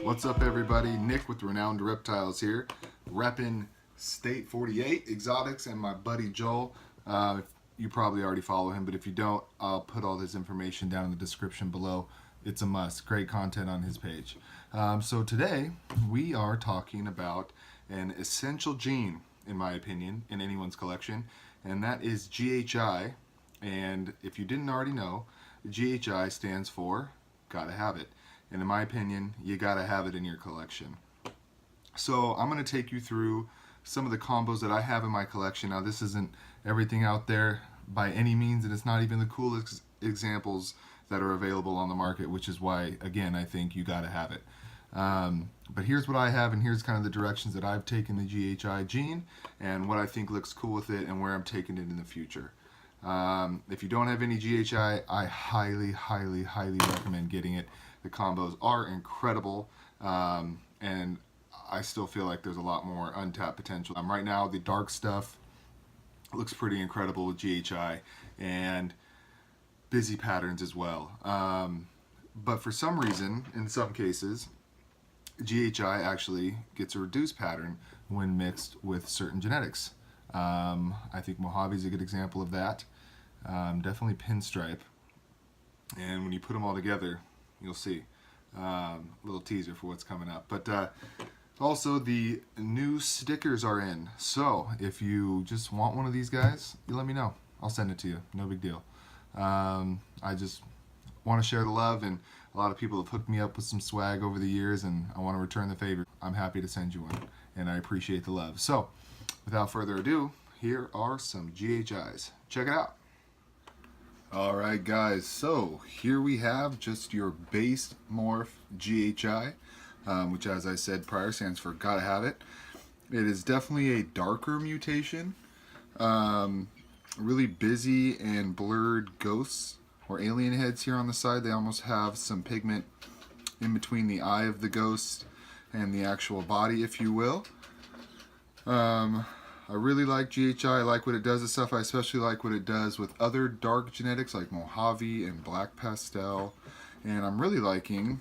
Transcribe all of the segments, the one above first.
What's up, everybody? Nick with Renowned Reptiles here, repping State 48 Exotics, and my buddy Joel. You probably already follow him, but if you don't, I'll put all this information down in the description below. It's a must. Great content on his page. So today we are talking about an essential gene, in my opinion, in anyone's collection, and that is GHI. And if you didn't already know, GHI stands for gotta have it. And in my opinion, you gotta have it in your collection. So I'm gonna take you through some of the combos that I have in my collection. Now, this isn't everything out there by any means, and it's not even the coolest examples that are available on the market, which is why, again, I think you gotta have it. But here's what I have, and here's kind of the directions that I've taken the GHI gene and what I think looks cool with it and where I'm taking it in the future. If you don't have any GHI, I highly recommend getting it. The combos are incredible, and I still feel like there's a lot more untapped potential. Right now, the dark stuff looks pretty incredible with GHI, and busy patterns as well. But for some reason, in some cases, GHI actually gets a reduced pattern when mixed with certain genetics. I think Mojave is a good example of that. Definitely pinstripe. And when you put them all together, you'll see. Little teaser for what's coming up. But also, the new stickers are in. So if you just want one of these guys, you let me know. I'll send it to you. No big deal. I just want to share the love, and a lot of people have hooked me up with some swag over the years, and I want to return the favor. I'm happy to send you one, and I appreciate the love. So without further ado, here are some GHIs. Check it out. Alright guys, so here we have just your base morph GHI, which, as I said prior, stands for gotta have it. It is definitely a darker mutation. Really busy and blurred ghosts or alien heads here on the side. They almost have some pigment in between the eye of the ghost and the actual body, if you will. I really like GHI. I like what it does with stuff. I especially like what it does with other dark genetics like Mojave and Black Pastel. And I'm really liking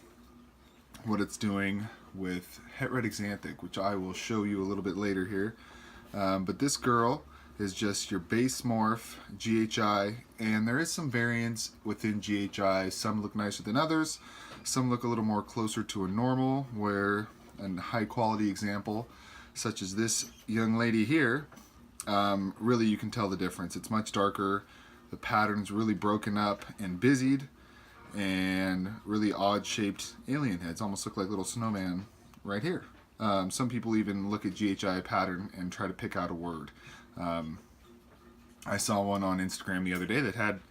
what it's doing with Rettigs Ant, which I will show you a little bit later here. But this girl is just your base morph GHI, and there is some variance within GHI. Some look nicer than others. Some look a little more closer to a normal, where a high quality example such as this young lady here, really you can tell the difference. It's much darker, the pattern's really broken up and busied, and really odd shaped alien heads, almost look like little snowman right here. Some people even look at GHI pattern and try to pick out a word. I saw one on Instagram the other day that had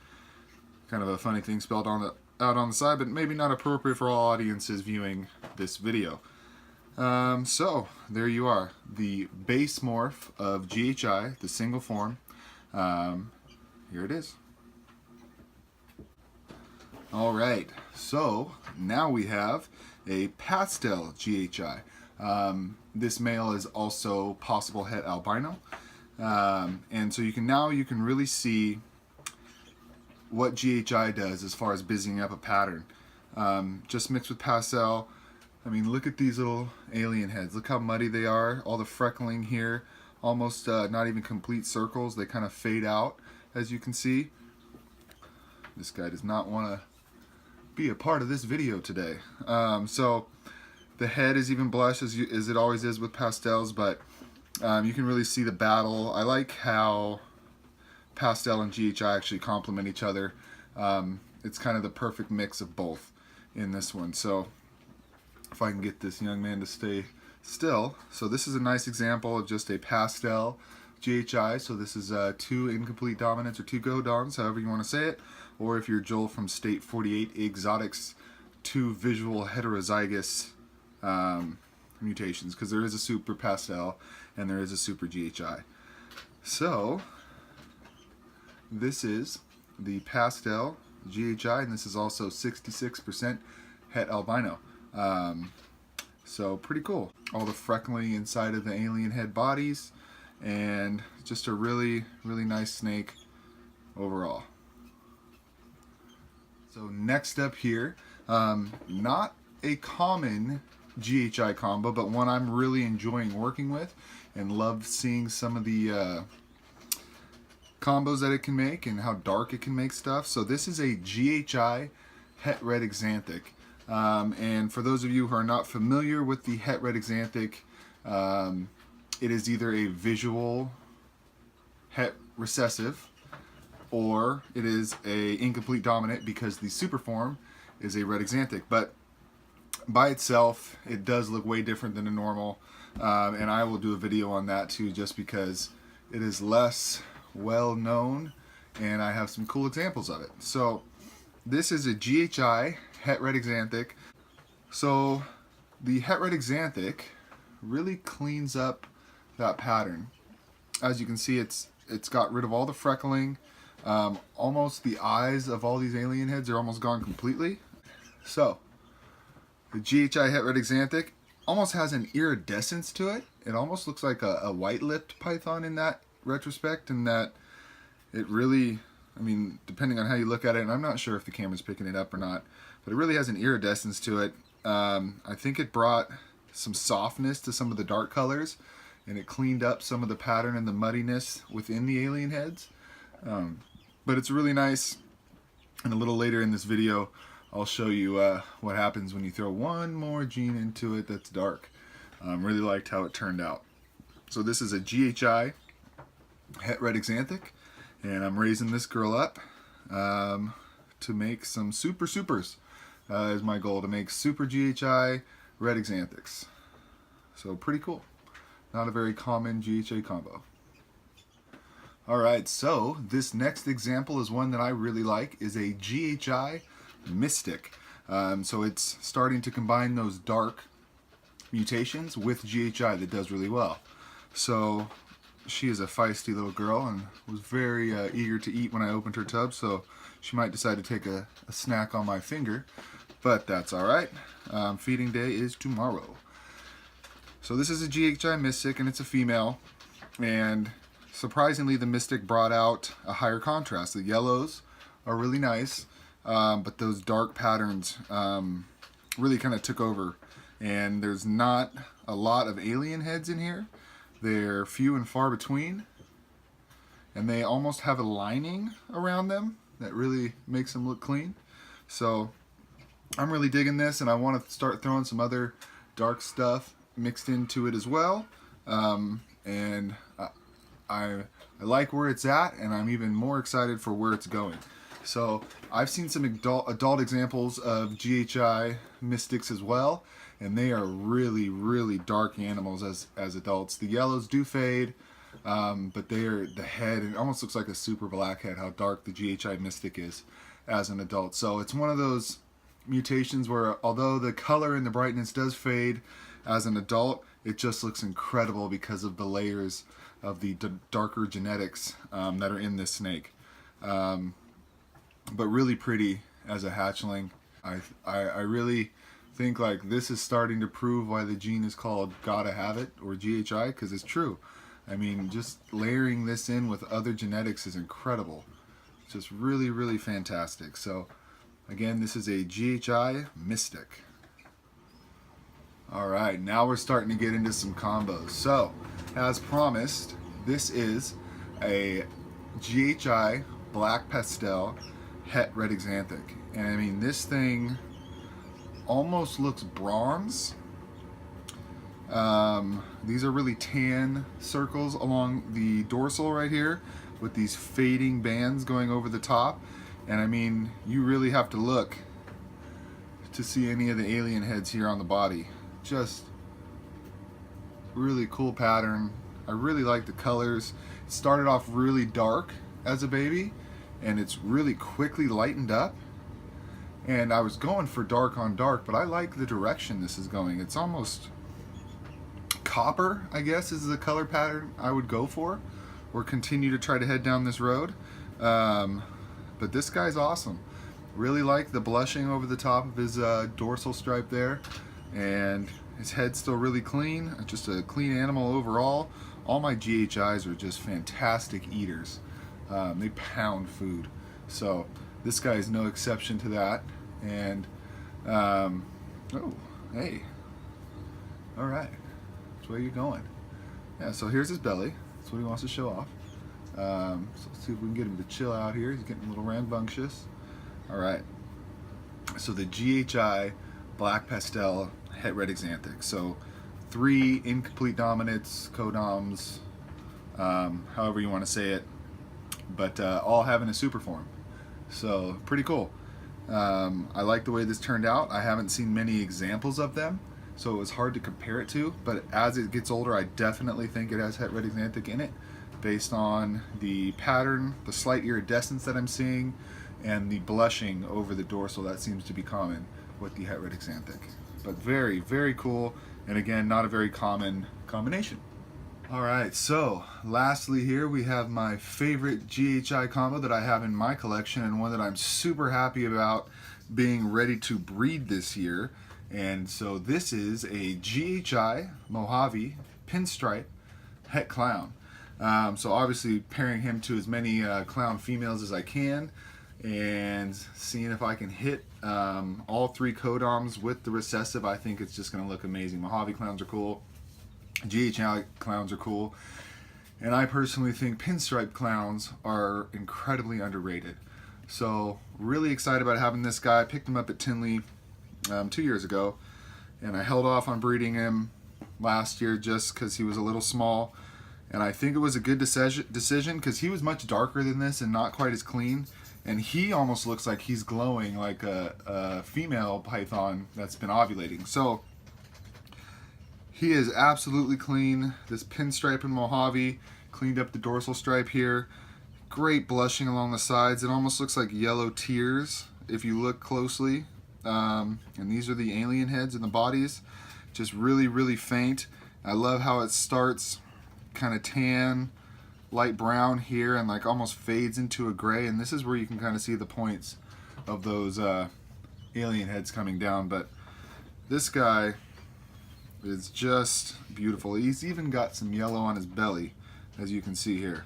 kind of a funny thing spelled out on the side, but maybe not appropriate for all audiences viewing this video. So there you are, the base morph of GHI, the single form. Here it is. Alright, so now we have a pastel GHI. This male is also possible het albino. And so you can really see what GHI does as far as busying up a pattern. Just mixed with pastel. I mean, look at these little alien heads. Look how muddy they are. All the freckling here, almost not even complete circles. They kind of fade out, as you can see. This guy does not want to be a part of this video today. So the head is even blush as it always is with pastels, but you can really see the battle. I like how pastel and GHI actually complement each other. It's kind of the perfect mix of both in this one. So if I can get this young man to stay still. So this is a nice example of just a pastel GHI. So this is 2 incomplete dominants, or 2 go-doms, however you want to say it. Or if you're Joel from State 48 Exotics, 2 visual heterozygous mutations, because there is a super pastel and there is a super GHI. So this is the pastel GHI, and this is also 66% het albino. So pretty cool. All the freckling inside of the alien head bodies, and just a really nice snake overall. So next up here, not a common GHI combo, but one I'm really enjoying working with and love seeing some of the combos that it can make and how dark it can make stuff. So this is a GHI Rettigs Ant. And for those of you who are not familiar with the Rettigs Ant, it is either a visual Het recessive or it is a incomplete dominant, because the super form is a Rettigs Ant. But by itself, it does look way different than a normal, and I will do a video on that too, just because it is less well known and I have some cool examples of it. So this is a GHI Rettigs Ant. So the Rettigs Ant really cleans up that pattern. As you can see, it's got rid of all the freckling. Almost the eyes of all these alien heads are almost gone completely. So the GHI Rettigs Ant almost has an iridescence to it. It almost looks like a white-lipped python in that retrospect, and that it really, I mean, depending on how you look at it, and I'm not sure if the camera's picking it up or not, but it really has an iridescence to it. I think it brought some softness to some of the dark colors, and it cleaned up some of the pattern and the muddiness within the alien heads. But it's really nice, and a little later in this video I'll show you what happens when you throw one more gene into it that's dark. Really liked how it turned out. So this is a GHI Rettigs Ant, and I'm raising this girl up to make some super supers. Is my goal, to make super GHI Rettigs Ants. So pretty cool. Not a very common GHI combo. Alright, so this next example is one that I really like, is a GHI Mystic. So it's starting to combine those dark mutations with GHI that does really well. So she is a feisty little girl and was very eager to eat when I opened her tub, so she might decide to take a snack on my finger, but that's alright. Feeding day is tomorrow. So this is a GHI Mystic, and it's a female, and surprisingly the Mystic brought out a higher contrast. The yellows are really nice, but those dark patterns really kind of took over, and there's not a lot of alien heads in here. They're few and far between, and they almost have a lining around them that really makes them look clean. So I'm really digging this, and I want to start throwing some other dark stuff mixed into it as well. And I like where it's at, and I'm even more excited for where it's going. So I've seen some adult examples of GHI Mystics as well, and they are really, really dark animals as adults. The yellows do fade, but the head, it almost looks like a super black head, how dark the GHI Mystic is as an adult. So it's one of those mutations where, although the color and the brightness does fade as an adult, it just looks incredible because of the layers of the darker genetics that are in this snake. But really pretty as a hatchling. I really think like this is starting to prove why the gene is called Gotta Have It, or GHI, because it's true. I mean, just layering this in with other genetics is incredible. It's just really, really fantastic. So again, this is a GHI Mystic. Alright, now we're starting to get into some combos. So, as promised, this is a GHI Black Pastel Rettigs Ant. And I mean, this thing almost looks bronze. These are really tan circles along the dorsal right here, with these fading bands going over the top. And I mean, you really have to look to see any of the alien heads here on the body. Just really cool pattern. I really like the colors. It started off really dark as a baby, and it's really quickly lightened up. And I was going for dark on dark, but I like the direction this is going. It's almost copper, I guess, is the color pattern I would go for, or continue to try to head down this road. But this guy's awesome. Really like the blushing over the top of his dorsal stripe there, and his head's still really clean. Just a clean animal overall. All my GHIs are just fantastic eaters. They pound food, so this guy is no exception to that. And oh, hey, All right, that's where you're going. Yeah, so here's his belly. That's what he wants to show off. So let's see if we can get him to chill out here. He's getting a little rambunctious. All right. So the GHI Black Pastel Het Rettigs Ant. So 3 incomplete dominants, codoms, however you want to say it, but all having a super form. So pretty cool. I like the way this turned out. I haven't seen many examples of them, so it was hard to compare it to, but as it gets older, I definitely think it has Het Rettigs Ant in it, based on the pattern, the slight iridescence that I'm seeing, and the blushing over the dorsal. That seems to be common with the Het Rettigs Ant. But very, very cool, and again, not a very common combination. Alright, so lastly here we have my favorite GHI combo that I have in my collection, and one that I'm super happy about being ready to breed this year. And so this is a GHI Mojave pinstripe het clown. So obviously pairing him to as many clown females as I can, and seeing if I can hit all 3 codoms with the recessive. I think it's just going to look amazing. Mojave clowns are cool, GHI clowns are cool, and I personally think pinstripe clowns are incredibly underrated. So really excited about having this guy. I picked him up at Tinley 2 years ago, and I held off on breeding him last year just because he was a little small. And I think it was a good decision because he was much darker than this and not quite as clean. And he almost looks like he's glowing like a female python that's been ovulating. So he is absolutely clean. This pinstripe in Mojave cleaned up the dorsal stripe here. Great blushing along the sides. It almost looks like yellow tears if you look closely. And these are the alien heads in the bodies. Just really, really faint. I love how it starts kind of tan, light brown here, and like almost fades into a gray, and this is where you can kind of see the points of those alien heads coming down. But this guy is just beautiful. He's even got some yellow on his belly, as you can see here.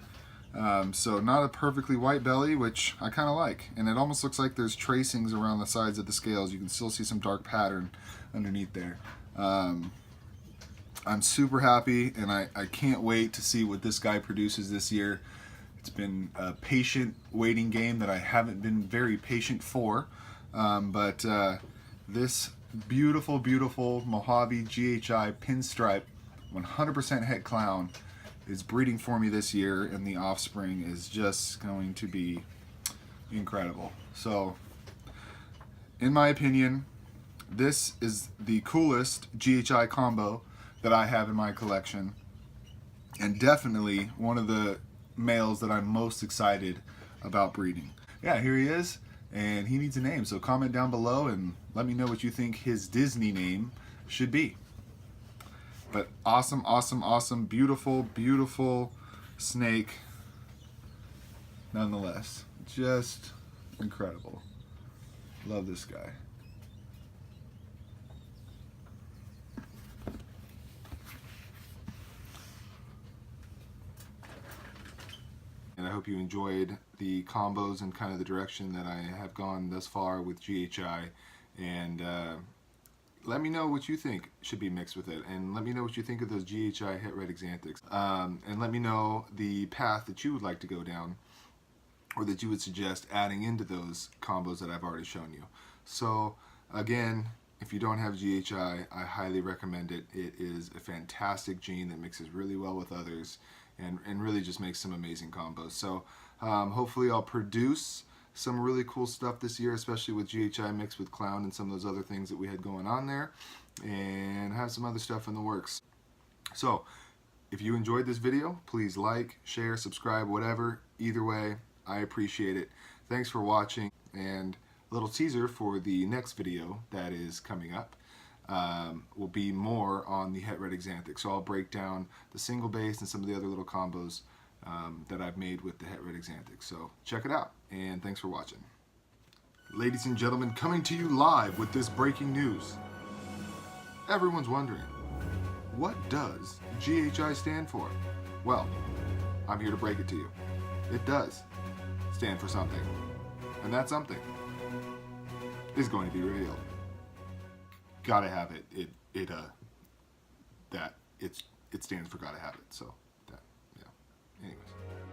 So not a perfectly white belly, which I kind of like, and it almost looks like there's tracings around the sides of the scales. You can still see some dark pattern underneath there. I'm super happy, and I can't wait to see what this guy produces this year. It's been a patient waiting game that I haven't been very patient for, but this beautiful, beautiful Mojave GHI pinstripe 100% het clown is breeding for me this year, and the offspring is just going to be incredible. So, in my opinion, this is the coolest GHI combo that I have in my collection, and definitely one of the males that I'm most excited about breeding. Yeah, here he is, and he needs a name, so comment down below and let me know what you think his Disney name should be. But awesome, awesome, awesome, beautiful, beautiful snake nonetheless. Just incredible. Love this guy. And I hope you enjoyed the combos and kind of the direction that I have gone thus far with GHI. And let me know what you think should be mixed with it. And let me know what you think of those GHI Het Rettigs Ant. And let me know the path that you would like to go down, or that you would suggest adding into those combos that I've already shown you. So again, if you don't have GHI, I highly recommend it. It is a fantastic gene that mixes really well with others, and really just makes some amazing combos. So hopefully I'll produce some really cool stuff this year, especially with GHI mixed with clown and some of those other things that we had going on there, and have some other stuff in the works. So if you enjoyed this video, please like, share, subscribe, whatever. Either way, I appreciate it. Thanks for watching, and a little teaser for the next video that is coming up. Will be more on the Het Rettigs Ant. So I'll break down the single base and some of the other little combos that I've made with the Het Rettigs Ant. So check it out, and thanks for watching. Ladies and gentlemen, coming to you live with this breaking news. Everyone's wondering, what does GHI stand for? Well, I'm here to break it to you. It does stand for something, and that something is going to be revealed. Gotta have it that it stands for Gotta Have It. So that, yeah. Anyways.